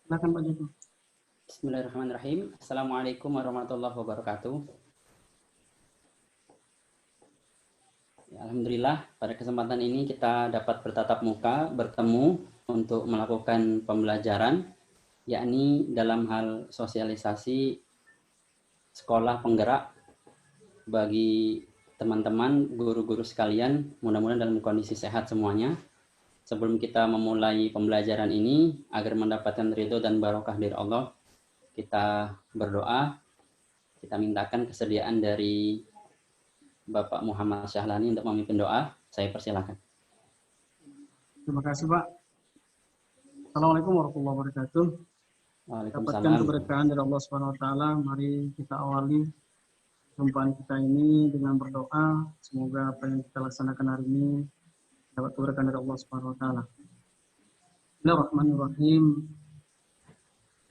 Silakan Pak Joko. Bismillahirrahmanirrahim. Assalamualaikum warahmatullahi wabarakatuh. Ya, alhamdulillah, pada kesempatan ini kita dapat bertatap muka, bertemu untuk melakukan pembelajaran, yakni dalam hal sosialisasi sekolah penggerak bagi teman-teman, guru-guru sekalian, mudah-mudahan dalam kondisi sehat semuanya. Sebelum kita memulai pembelajaran ini, agar mendapatkan ridho dan barokah dari Allah, kita berdoa, kita mintakan kesediaan dari Bapak Muhammad Syahlani untuk memimpin doa. Saya persilakan. Terima kasih Pak. Assalamualaikum warahmatullahi wabarakatuh. Dapatkan Waalaikumsalam. keberkahan dari Allah Subhanahu Wa Taala. Mari kita awali perjumpaan kita ini dengan berdoa. Semoga apa yang kita laksanakan hari ini dapat keberkahan dari Allah Subhanahu Wa Taala. Bismillahirrahmanirrahim.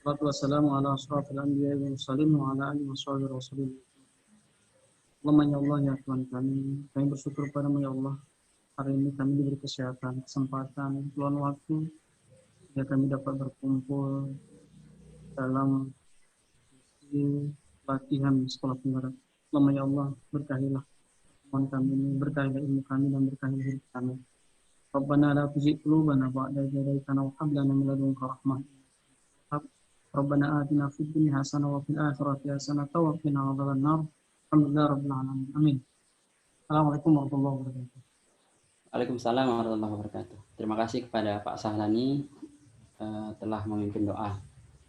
Wassalamu ala asyrafil anbiya'i wal mursalin wa ala alihi washabihi rasulillah. Allahumma ya Allah ya Tuhan kami bersyukur padamu ya Allah. Hari ini kami diberi kesehatan, kesempatan, luang waktu ya kami dapat berkumpul dalam latihan sekolah penggerak. Allahumma ya Allah berkahilah teman kami ini, berkahilah ilmu kami dan berkahilah hidup kami. Rabbana la tuzigh qulubana ba'da idh hadaytana wa hab lana min ladunka rahmah. Rabbana atina fid dunya hasanah wa fil akhirati hasanah wa qina adzaban nar. Alhamdulillah rabbil alamin. Amin. Assalamualaikum warahmatullahi wabarakatuh. Waalaikumsalam warahmatullahi wabarakatuh. Terima kasih kepada Pak Sahlani telah memimpin doa.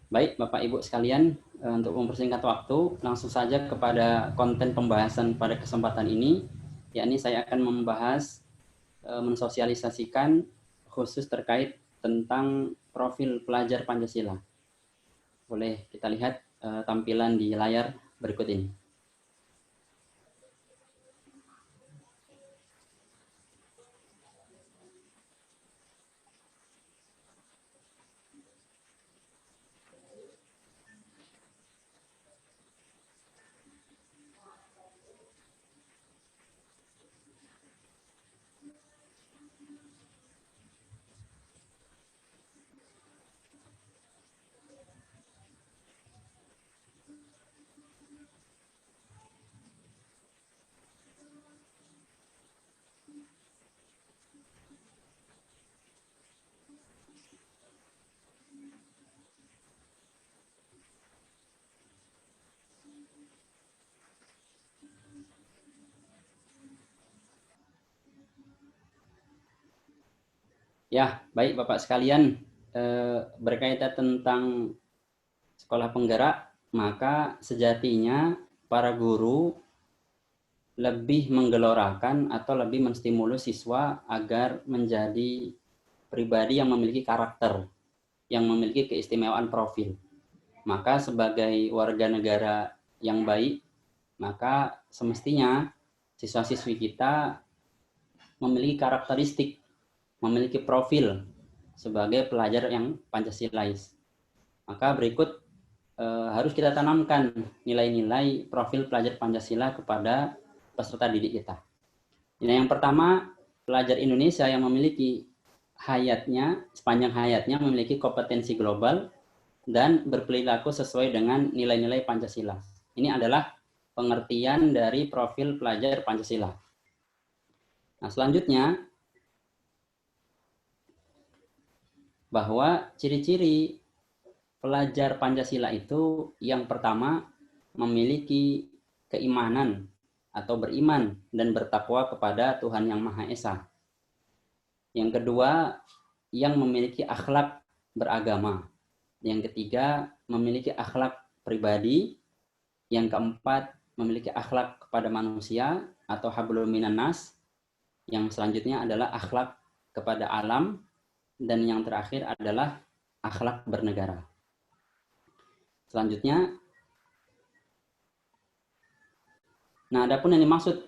Baik, Bapak Ibu sekalian, untuk mempersingkat waktu, langsung saja kepada konten pembahasan pada kesempatan ini, yakni saya akan membahas mensosialisasikan khusus terkait tentang profil pelajar Pancasila. Boleh kita lihat tampilan di layar berikut ini. Ya, baik Bapak sekalian, berkaitan tentang sekolah penggerak, maka sejatinya para guru lebih menggelorakan atau lebih menstimulus siswa agar menjadi pribadi yang memiliki karakter, yang memiliki keistimewaan profil. Maka sebagai warga negara yang baik, maka semestinya siswa-siswi kita memiliki karakteristik, memiliki profil sebagai pelajar yang Pancasilais. Maka berikut harus kita tanamkan nilai-nilai profil pelajar Pancasila kepada peserta didik kita. Yang pertama, pelajar Indonesia yang memiliki hayatnya, sepanjang hayatnya memiliki kompetensi global dan berperilaku sesuai dengan nilai-nilai Pancasila. Ini adalah pengertian dari profil pelajar Pancasila. Nah, selanjutnya, bahwa ciri-ciri pelajar Pancasila itu yang pertama memiliki keimanan atau beriman dan bertakwa kepada Tuhan Yang Maha Esa. Yang kedua, yang memiliki akhlak beragama. Yang ketiga, memiliki akhlak pribadi. Yang keempat, memiliki akhlak kepada manusia atau hablum minan nas. Yang selanjutnya adalah akhlak kepada alam. Dan yang terakhir adalah akhlak bernegara. Selanjutnya, nah adapun yang dimaksud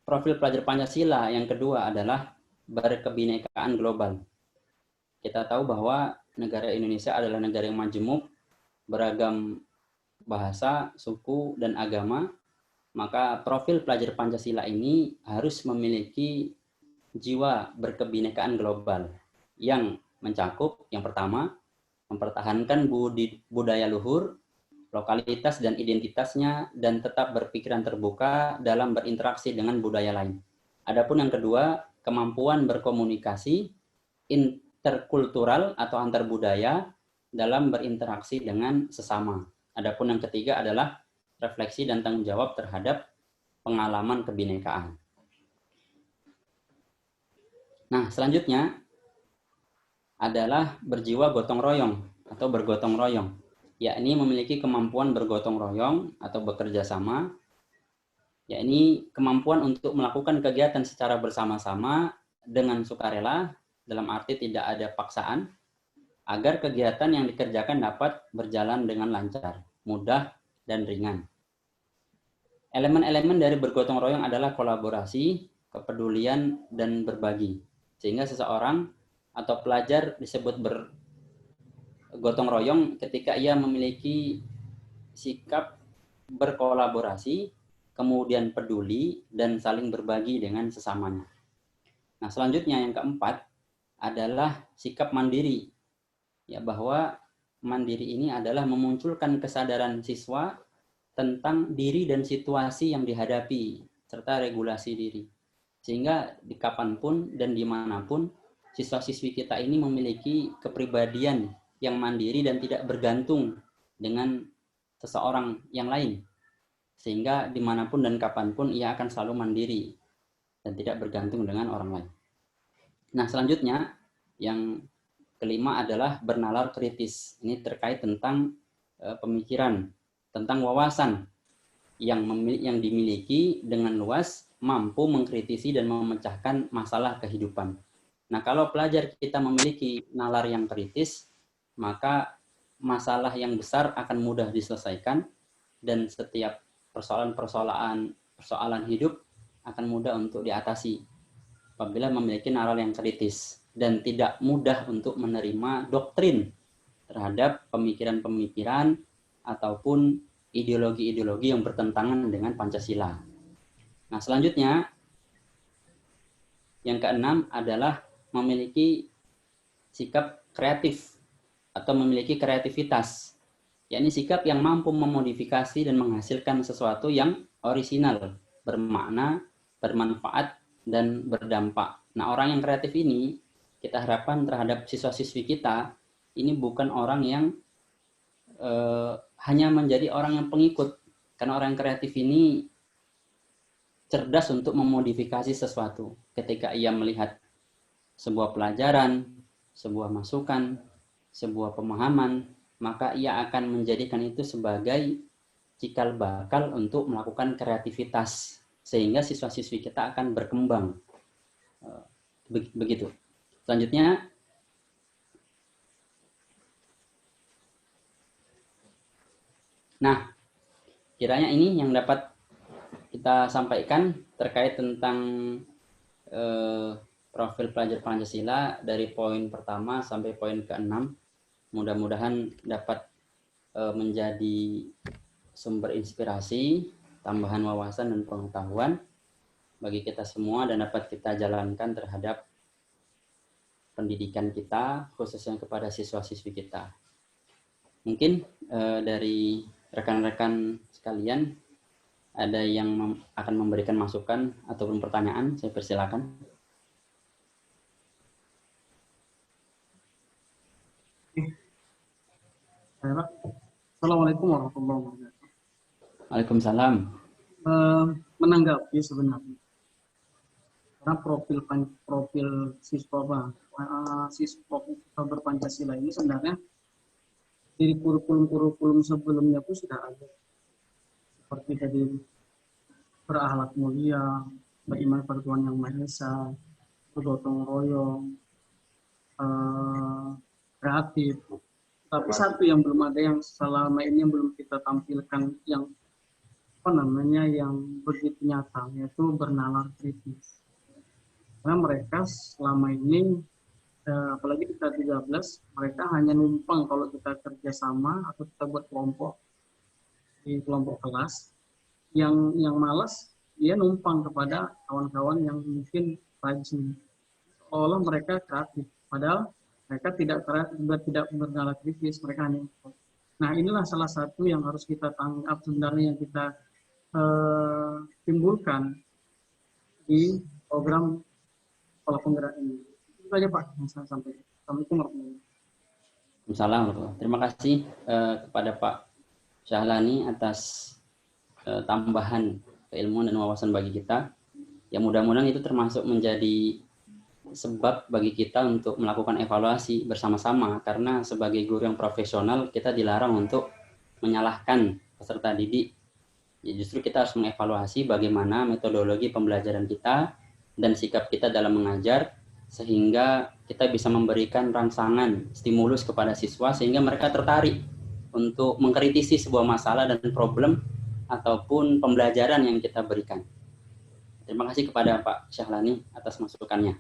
profil pelajar Pancasila yang kedua adalah berkebinekaan global. Kita tahu bahwa negara Indonesia adalah negara yang majemuk, beragam bahasa, suku, dan agama. Maka profil pelajar Pancasila ini harus memiliki jiwa berkebinekaan global yang mencakup yang pertama, mempertahankan budaya luhur, lokalitas dan identitasnya, dan tetap berpikiran terbuka dalam berinteraksi dengan budaya lain. Adapun yang kedua, kemampuan berkomunikasi interkultural atau antar budaya dalam berinteraksi dengan sesama. Adapun yang ketiga adalah refleksi dan tanggung jawab terhadap pengalaman kebinekaan. Nah, selanjutnya adalah berjiwa gotong royong atau bergotong royong, yakni memiliki kemampuan bergotong royong atau bekerja sama, yakni kemampuan untuk melakukan kegiatan secara bersama-sama dengan sukarela, dalam arti tidak ada paksaan, agar kegiatan yang dikerjakan dapat berjalan dengan lancar, mudah, dan ringan. Elemen-elemen dari bergotong royong adalah kolaborasi, kepedulian, dan berbagi. Sehingga seseorang atau pelajar disebut bergotong royong ketika ia memiliki sikap berkolaborasi, kemudian peduli, dan saling berbagi dengan sesamanya. Nah, selanjutnya yang keempat adalah sikap mandiri. Ya, bahwa mandiri ini adalah memunculkan kesadaran siswa tentang diri dan situasi yang dihadapi, serta regulasi diri. Sehingga di kapanpun dan dimanapun, siswa-siswi kita ini memiliki kepribadian yang mandiri dan tidak bergantung dengan seseorang yang lain. Sehingga dimanapun dan kapanpun ia akan selalu mandiri dan tidak bergantung dengan orang lain. Nah, selanjutnya yang kelima adalah bernalar kritis. Ini terkait tentang pemikiran, tentang wawasan yang dimiliki dengan luas, mampu mengkritisi dan memecahkan masalah kehidupan. Nah, kalau pelajar kita memiliki nalar yang kritis, maka masalah yang besar akan mudah diselesaikan dan setiap persoalan hidup akan mudah untuk diatasi apabila memiliki nalar yang kritis dan tidak mudah untuk menerima doktrin terhadap pemikiran-pemikiran ataupun ideologi-ideologi yang bertentangan dengan Pancasila. Nah, selanjutnya yang keenam adalah memiliki sikap kreatif atau memiliki kreativitas, yakni sikap yang mampu memodifikasi dan menghasilkan sesuatu yang orisinal, bermakna, bermanfaat, dan berdampak. Nah, orang yang kreatif ini kita harapkan terhadap siswa-siswi kita ini bukan orang yang hanya menjadi orang yang pengikut, karena orang yang kreatif ini cerdas untuk memodifikasi sesuatu. Ketika ia melihat sebuah pelajaran, sebuah masukan, sebuah pemahaman, maka ia akan menjadikan itu sebagai cikal bakal untuk melakukan kreativitas, sehingga siswa-siswi kita akan berkembang. Begitu. Selanjutnya, nah, kiranya ini yang dapat kita sampaikan terkait tentang profil pelajar Pancasila dari poin pertama sampai poin ke-6. Mudah-mudahan dapat menjadi sumber inspirasi, tambahan wawasan dan pengetahuan bagi kita semua dan dapat kita jalankan terhadap pendidikan kita, khususnya kepada siswa-siswi kita. Mungkin dari rekan-rekan sekalian ada yang akan memberikan masukan ataupun pertanyaan, saya persilakan. Assalamualaikum warahmatullahi wabarakatuh. Waalaikumsalam. Menanggapi sebenarnya, karena profil siswa berpancasila ini sebenarnya dari kurikulum sebelumnya pun sudah ada, seperti tadi berakhlak mulia, beriman pada Tuhan Yang Maha Esa, bergotong royong, kreatif. Tapi satu yang belum ada, yang selama ini yang belum kita tampilkan, yang yang begitu nyata, yaitu bernalar kritis. Karena mereka selama ini, apalagi di K13, mereka hanya numpang kalau kita kerjasama atau kita buat kelompok di kelompok kelas. Yang malas, dia numpang kepada kawan-kawan yang mungkin rajin. Seolah mereka kreatif, padahal Mereka tidak bernalar kritis, mereka hanya ikut. Nah, inilah salah satu yang harus kita tangkap sebenarnya, yang kita timbulkan di program Sekolah Penggerak ini. Itu saja Pak yang saya sampaikan. Assalamualaikum warahmatullahi wabarakatuh. Assalamualaikum. Terima kasih kepada Pak Syahlani atas tambahan keilmuan dan wawasan bagi kita. Ya mudah-mudahan itu termasuk menjadi sebab bagi kita untuk melakukan evaluasi bersama-sama, karena sebagai guru yang profesional kita dilarang untuk menyalahkan peserta didik. Ya, justru kita harus mengevaluasi bagaimana metodologi pembelajaran kita dan sikap kita dalam mengajar, sehingga kita bisa memberikan rangsangan, stimulus kepada siswa sehingga mereka tertarik untuk mengkritisi sebuah masalah dan problem ataupun pembelajaran yang kita berikan. Terima kasih kepada Pak Syahlani atas masukannya.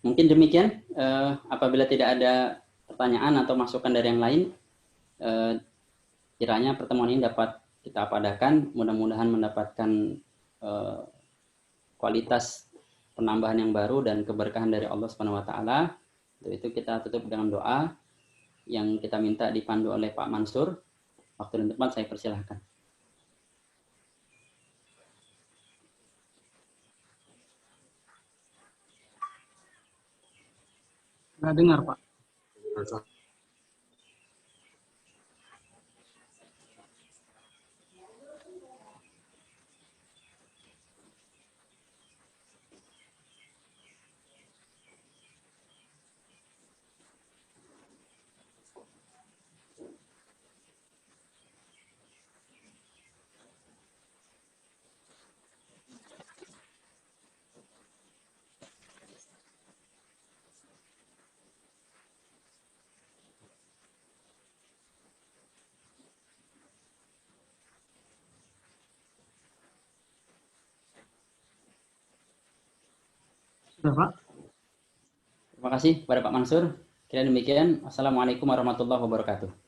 Mungkin demikian, apabila tidak ada pertanyaan atau masukan dari yang lain, kiranya pertemuan ini dapat kita padakan, mudah-mudahan mendapatkan kualitas penambahan yang baru dan keberkahan dari Allah Subhanahu wa taala. Untuk itu kita tutup dengan doa yang kita minta dipandu oleh Pak Mansur. Waktu dan tempat saya persilahkan. Nggak dengar Pak. Sudah Pak. Terima kasih kepada Pak Mansur. Kira demikian. Assalamualaikum warahmatullahi wabarakatuh.